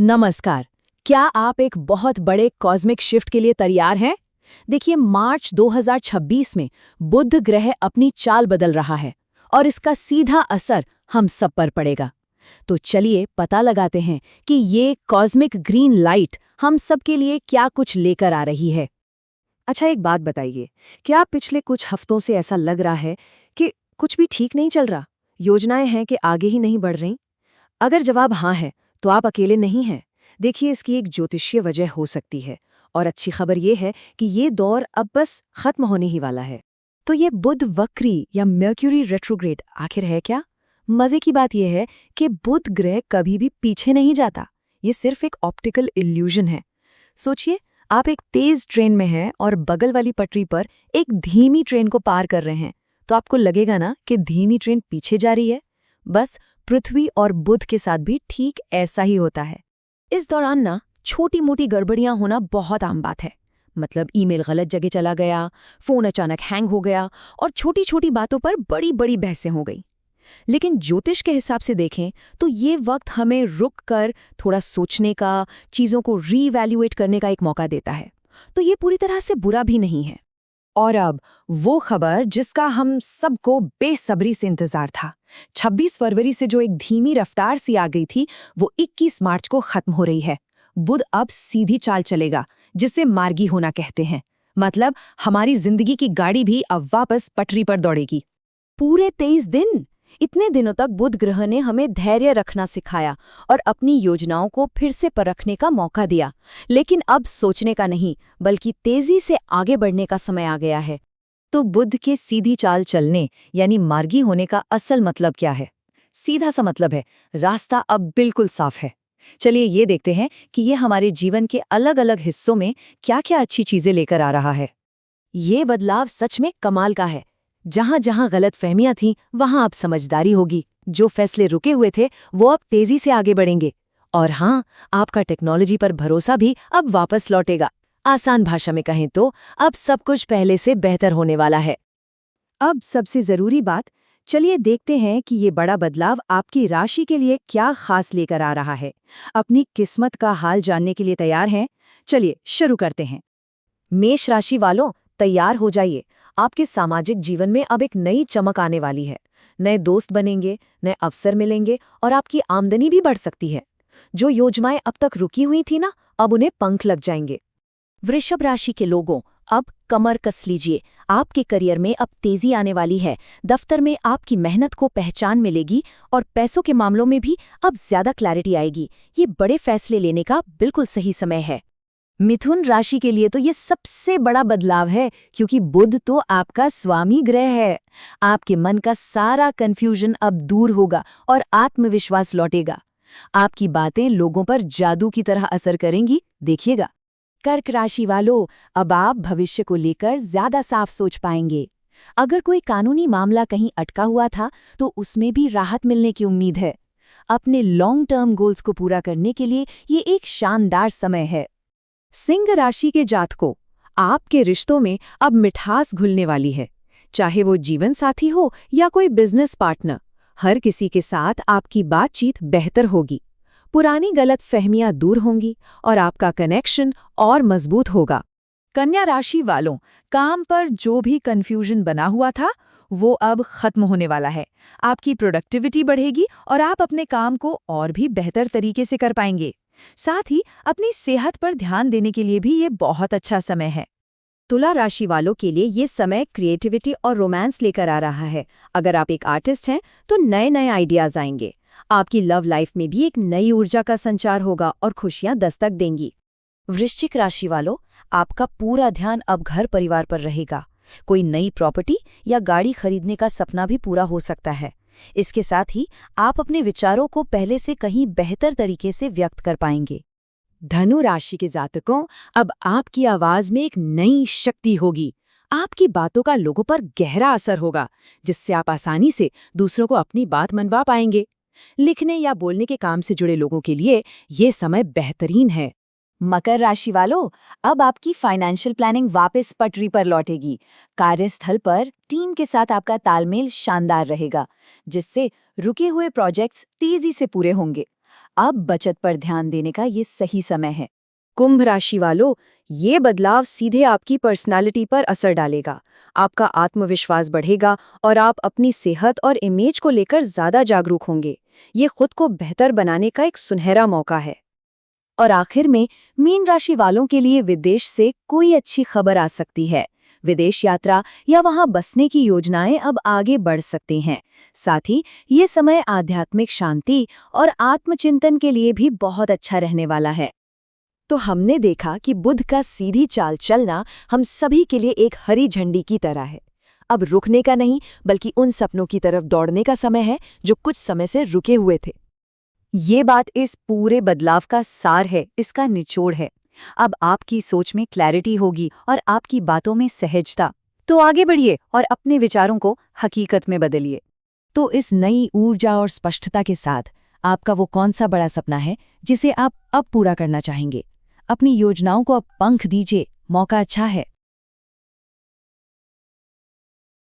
नमस्कार। क्या आप एक बहुत बड़े कॉस्मिक शिफ्ट के लिए तैयार हैं? देखिए, मार्च 2026 में बुध ग्रह अपनी चाल बदल रहा है और इसका सीधा असर हम सब पर पड़ेगा। तो चलिए पता लगाते हैं कि ये कॉस्मिक ग्रीन लाइट हम सब के लिए क्या कुछ लेकर आ रही है। अच्छा, एक बात बताइए, क्या पिछले कुछ हफ्तों से ऐसा लग रहा है कि कुछ भी ठीक नहीं चल रहा? योजनाएं हैं कि आगे ही नहीं बढ़ रहीं? अगर जवाब हाँ है, तो आप अकेले नहीं हैं। देखिए, इसकी एक ज्योतिषीय वजह हो सकती है, और अच्छी खबर ये है कि ये दौर अब बस खत्म होने ही वाला है। तो ये बुध वक्री या मर्क्यूरी रेट्रोग्रेड आखिर है क्या? मजे की बात यह है कि बुध ग्रह कभी भी पीछे नहीं जाता। ये सिर्फ एक ऑप्टिकल इल्यूजन है। सोचिए, आप एक तेज ट्रेन में हैं और बगल वाली पटरी पर एक धीमी ट्रेन को पार कर रहे हैं, तो आपको लगेगा ना कि धीमी ट्रेन पीछे जा रही है। बस पृथ्वी और बुध के साथ भी ठीक ऐसा ही होता है। इस दौरान ना छोटी मोटी गड़बड़ियां होना बहुत आम बात है। मतलब ईमेल गलत जगह चला गया, फोन अचानक हैंग हो गया और छोटी छोटी बातों पर बड़ी बड़ी बहसें हो गई। लेकिन ज्योतिष के हिसाब से देखें तो ये वक्त हमें रुक कर थोड़ा सोचने का, चीज़ों को रीवैल्यूएट करने का एक मौका देता है। तो ये पूरी तरह से बुरा भी नहीं है। और अब वो खबर जिसका हम सबको बेसब्री से इंतजार था। 26 फरवरी से जो एक धीमी रफ्तार सी आ गई थी, वो 21 मार्च को खत्म हो रही है। बुध अब सीधी चाल चलेगा, जिसे मार्गी होना कहते हैं। मतलब हमारी जिंदगी की गाड़ी भी अब वापस पटरी पर दौड़ेगी। पूरे 23 दिन। इतने दिनों तक बुध ग्रह ने हमें धैर्य रखना सिखाया और अपनी योजनाओं को फिर से परखने का मौका दिया। लेकिन अब सोचने का नहीं, बल्कि तेजी से आगे बढ़ने का समय आ गया है। तो बुध के सीधी चाल चलने यानी मार्गी होने का असल मतलब क्या है? सीधा सा मतलब है, रास्ता अब बिल्कुल साफ है। चलिए ये देखते हैं कि ये हमारे जीवन के अलग अलग हिस्सों में क्या-क्या अच्छी चीजें लेकर आ रहा है। ये बदलाव सच में कमाल का है। जहां जहां गलतफहमियां थीं, वहां अब समझदारी होगी। जो फैसले रुके हुए थे, वो अब तेजी से आगे बढ़ेंगे। और हाँ, आपका टेक्नोलॉजी पर भरोसा भी अब वापस लौटेगा। आसान भाषा में कहें तो अब सब कुछ पहले से बेहतर होने वाला है। अब सबसे जरूरी बात, चलिए देखते हैं कि ये बड़ा बदलाव आपकी राशि के लिए क्या खास लेकर आ रहा है। अपनी किस्मत का हाल जानने के लिए तैयार हैं? चलिए शुरू करते हैं। मेष राशि वालों, तैयार हो जाइए। आपके सामाजिक जीवन में अब एक नई चमक आने वाली है। नए दोस्त बनेंगे, नए अवसर मिलेंगे और आपकी आमदनी भी बढ़ सकती है। जो योजनाएं अब तक रुकी हुई थी ना, अब उन्हें पंख लग जाएंगे। वृषभ राशि के लोगों, अब कमर कस लीजिए। आपके करियर में अब तेजी आने वाली है। दफ्तर में आपकी मेहनत को पहचान मिलेगी और पैसों के मामलों में भी अब ज्यादा क्लैरिटी आएगी। ये बड़े फैसले लेने का बिल्कुल सही समय है। मिथुन राशि के लिए तो ये सबसे बड़ा बदलाव है, क्योंकि बुध तो आपका स्वामी ग्रह है। आपके मन का सारा कंफ्यूजन अब दूर होगा और आत्मविश्वास लौटेगा। आपकी बातें लोगों पर जादू की तरह असर करेंगी, देखिएगा। कर्क राशि वालों, अब आप भविष्य को लेकर ज्यादा साफ सोच पाएंगे। अगर कोई कानूनी मामला कहीं अटका हुआ था, तो उसमें भी राहत मिलने की उम्मीद है। अपने लॉन्ग टर्म गोल्स को पूरा करने के लिए ये एक शानदार समय है। सिंह राशि के जातकों, आपके रिश्तों में अब मिठास घुलने वाली है। चाहे वो जीवन साथी हो या कोई बिजनेस पार्टनर, हर किसी के साथ आपकी बातचीत बेहतर होगी। पुरानी गलतफहमियां दूर होंगी और आपका कनेक्शन और मजबूत होगा। कन्या राशि वालों, काम पर जो भी कंफ्यूजन बना हुआ था, वो अब खत्म होने वाला है। आपकी प्रोडक्टिविटी बढ़ेगी और आप अपने काम को और भी बेहतर तरीके से कर पाएंगे। साथ ही अपनी सेहत पर ध्यान देने के लिए भी ये बहुत अच्छा समय है। तुला राशि वालों के लिए ये समय क्रिएटिविटी और रोमांस लेकर आ रहा है। अगर आप एक आर्टिस्ट हैं, तो नए नए आइडियाज आएंगे। आपकी लव लाइफ में भी एक नई ऊर्जा का संचार होगा और खुशियां दस्तक देंगी। वृश्चिक राशि वालों, आपका पूरा ध्यान अब घर परिवार पर रहेगा। कोई नई प्रॉपर्टी या गाड़ी खरीदने का सपना भी पूरा हो सकता है। इसके साथ ही आप अपने विचारों को पहले से कहीं बेहतर तरीके से व्यक्त कर पाएंगे। धनु राशि के जातकों, अब आपकी आवाज में एक नई शक्ति होगी। आपकी बातों का लोगों पर गहरा असर होगा, जिससे आप आसानी से दूसरों को अपनी बात मनवा पाएंगे। लिखने या बोलने के काम से जुड़े लोगों के लिए ये समय बेहतरीन है। मकर राशि वालों, अब आपकी फाइनेंशियल प्लानिंग वापस पटरी पर लौटेगी। कार्यस्थल पर टीम के साथ आपका तालमेल शानदार रहेगा, जिससे रुके हुए प्रोजेक्ट्स तेजी से पूरे होंगे। अब बचत पर ध्यान देने का ये सही समय है। कुंभ राशि वालों, ये बदलाव सीधे आपकी पर्सनालिटी पर असर डालेगा। आपका आत्मविश्वास बढ़ेगा और आप अपनी सेहत और इमेज को लेकर ज्यादा जागरूक होंगे। ये खुद को बेहतर बनाने का एक सुनहरा मौका है। और आखिर में मीन राशि वालों के लिए विदेश से कोई अच्छी खबर आ सकती है। विदेश यात्रा या वहां बसने की योजनाएं अब आगे बढ़ सकती हैं। साथ ही ये समय आध्यात्मिक शांति और आत्मचिंतन के लिए भी बहुत अच्छा रहने वाला है। तो हमने देखा कि बुध का सीधी चाल चलना हम सभी के लिए एक हरी झंडी की तरह है। अब रुकने का नहीं, बल्कि उन सपनों की तरफ दौड़ने का समय है जो कुछ समय से रुके हुए थे। ये बात इस पूरे बदलाव का सार है, इसका निचोड़ है। अब आपकी सोच में क्लैरिटी होगी और आपकी बातों में सहजता। तो आगे बढ़िए और अपने विचारों को हकीकत में बदलिए। तो इस नई ऊर्जा और स्पष्टता के साथ आपका वो कौन सा बड़ा सपना है जिसे आप अब पूरा करना चाहेंगे? अपनी योजनाओं को अब पंख दीजिए, मौका अच्छा है।